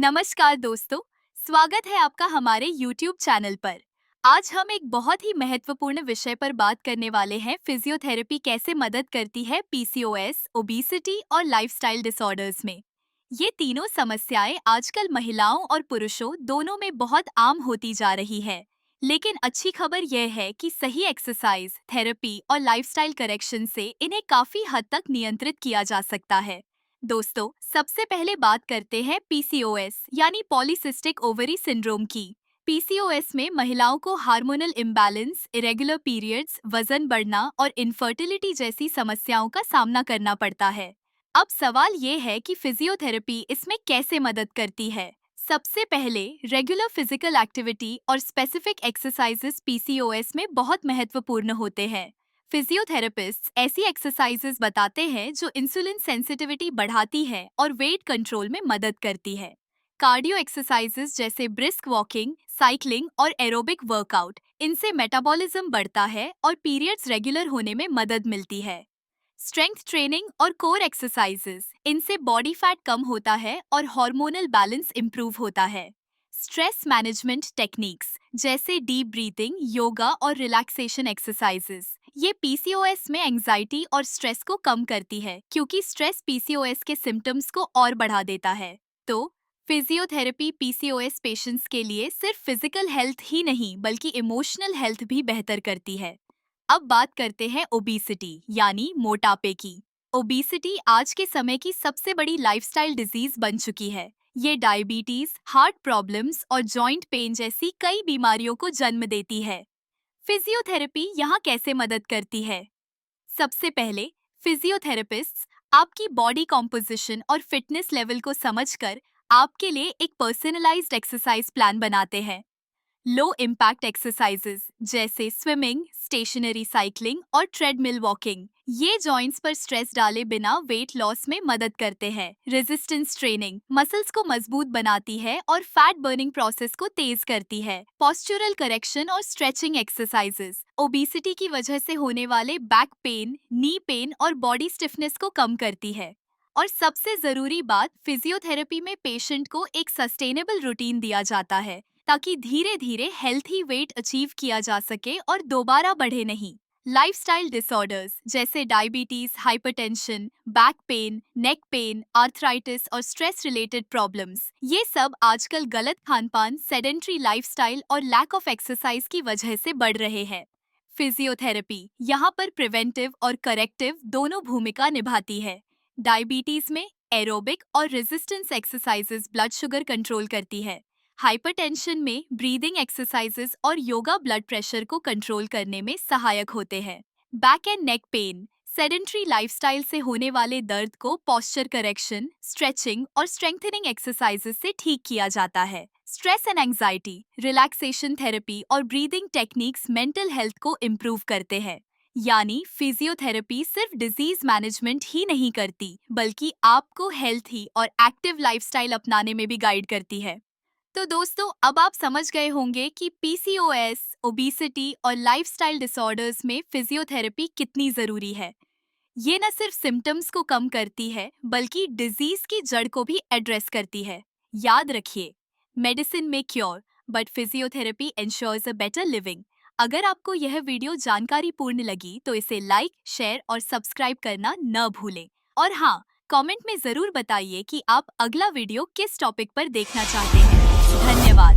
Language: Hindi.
नमस्कार दोस्तों, स्वागत है आपका हमारे YouTube चैनल पर। आज हम एक बहुत ही महत्वपूर्ण विषय पर बात करने वाले हैं। फिजियोथेरेपी कैसे मदद करती है पीसीओएस, ओबेसिटी और लाइफस्टाइल डिसऑर्डर्स में। ये तीनों समस्याएं आजकल महिलाओं और पुरुषों दोनों में बहुत आम होती जा रही है। लेकिन अच्छी खबर यह है कि सही एक्सरसाइज, थेरेपी और लाइफस्टाइल करेक्शन से इन्हें काफी हद तक नियंत्रित किया जा सकता है। दोस्तों, सबसे पहले बात करते हैं पीसीओएस यानी पॉलीसिस्टिक ओवरी सिंड्रोम की। पीसीओएस में महिलाओं को हार्मोनल इम्बैलेंस, इरेगुलर पीरियड्स, वजन बढ़ना और इनफर्टिलिटी जैसी समस्याओं का सामना करना पड़ता है। अब सवाल ये है कि फिजियोथेरेपी इसमें कैसे मदद करती है। सबसे पहले रेगुलर फिजिकल एक्टिविटी और स्पेसिफिक एक्सरसाइजेस पीसीओएस में बहुत महत्वपूर्ण होते हैं। फिजियोथेरेपिस्ट ऐसी एक्सरसाइजेस बताते हैं जो इंसुलिन सेंसिटिविटी बढ़ाती है और वेट कंट्रोल में मदद करती है। कार्डियो एक्सरसाइजेस जैसे ब्रिस्क वॉकिंग, साइकिलिंग और एरोबिक वर्कआउट, इनसे मेटाबॉलिज्म बढ़ता है और पीरियड्स रेगुलर होने में मदद मिलती है। स्ट्रेंथ ट्रेनिंग और कोर एक्सरसाइजेस, इनसे बॉडी फैट कम होता है और हार्मोनल बैलेंस इंप्रूव होता है। स्ट्रेस मैनेजमेंट टेक्निक्स जैसे डीप ब्रीथिंग, योगा और रिलैक्सेशन एक्सरसाइजेस, ये पीसीओएस में एंजाइटी और स्ट्रेस को कम करती है, क्योंकि स्ट्रेस पीसीओएस के सिम्टम्स को और बढ़ा देता है। तो फिजियोथेरेपी पीसीओएस पेशेंट्स के लिए सिर्फ फिजिकल हेल्थ ही नहीं बल्कि इमोशनल हेल्थ भी बेहतर करती है। अब बात करते हैं ओबेसिटी यानी मोटापे की। ओबेसिटी आज के समय की सबसे बड़ी लाइफस्टाइल डिजीज बन चुकी है। ये डायबिटीज, हार्ट प्रॉब्लम्स और जॉइंट पेन जैसी कई बीमारियों को जन्म देती है। फिजियोथेरेपी यहाँ कैसे मदद करती है? सबसे पहले, फिजियोथेरेपिस्ट्स आपकी बॉडी कॉम्पोजिशन और फिटनेस लेवल को समझकर आपके लिए एक पर्सनलाइज्ड एक्सरसाइज प्लान बनाते हैं। लो इम्पैक्ट एक्सरसाइजेस जैसे स्विमिंग, स्टेशनरी साइकिलिंग और ट्रेडमिल वॉकिंग, ये जॉइंट्स पर स्ट्रेस डाले बिना वेट लॉस में मदद करते हैं। रेजिस्टेंस ट्रेनिंग मसल्स को मजबूत बनाती है और फैट बर्निंग प्रोसेस को तेज करती है। पॉस्चरल करेक्शन और स्ट्रेचिंग एक्सरसाइजेस ओबेसिटी की वजह से होने वाले बैक पेन, नी पेन और बॉडी स्टिफनेस को कम करती है। और सबसे जरूरी बात, फिजियोथेरेपी में पेशेंट को एक सस्टेनेबल रूटीन दिया जाता है ताकि धीरे धीरे हेल्थी वेट अचीव किया जा सके और दोबारा बढ़े नहीं। लाइफस्टाइल डिसऑर्डर्स जैसे diabetes, hypertension, back pain, neck pain, arthritis और स्ट्रेस रिलेटेड प्रॉब्लम्स, ये सब आजकल गलत खानपान, सेडेंट्री लाइफस्टाइल और लैक ऑफ एक्सरसाइज की वजह से बढ़ रहे हैं। फिजियोथेरेपी यहाँ पर प्रिवेंटिव और करेक्टिव दोनों भूमिका निभाती है। डायबिटीज में एरोबिक और resistance exercises blood sugar control करती है। हाइपरटेंशन में ब्रीदिंग एक्सरसाइजेस और योगा ब्लड प्रेशर को कंट्रोल करने में सहायक होते हैं। Back and neck pain, sedentary lifestyle से होने वाले दर्द को पोस्चर करेक्शन, स्ट्रेचिंग और स्ट्रेंथनिंग एक्सरसाइजेस से ठीक किया जाता है। Stress and anxiety, relaxation therapy और ब्रीदिंग टेक्निक्स मेंटल हेल्थ को इम्प्रूव करते हैं। यानी फिजियोथेरेपी सिर्फ डिजीज मैनेजमेंट ही नहीं करती, बल्कि आपको हेल्थी और एक्टिव लाइफस्टाइल अपनाने में भी गाइड करती है। तो दोस्तों, अब आप समझ गए होंगे कि पीसीओएस, ओबेसिटी और लाइफस्टाइल डिसऑर्डर्स में फिजियोथेरेपी कितनी जरूरी है। ये न सिर्फ सिम्टम्स को कम करती है बल्कि डिजीज की जड़ को भी एड्रेस करती है। याद रखिए, मेडिसिन में cure but physiotherapy ensures a better living. अगर आपको यह वीडियो जानकारी पूर्ण लगी तो इसे लाइक, शेयर और सब्सक्राइब करना न भूलें। और हाँ, कमेंट में जरूर बताइए कि आप अगला वीडियो किस टॉपिक पर देखना चाहते हैं। धन्यवाद।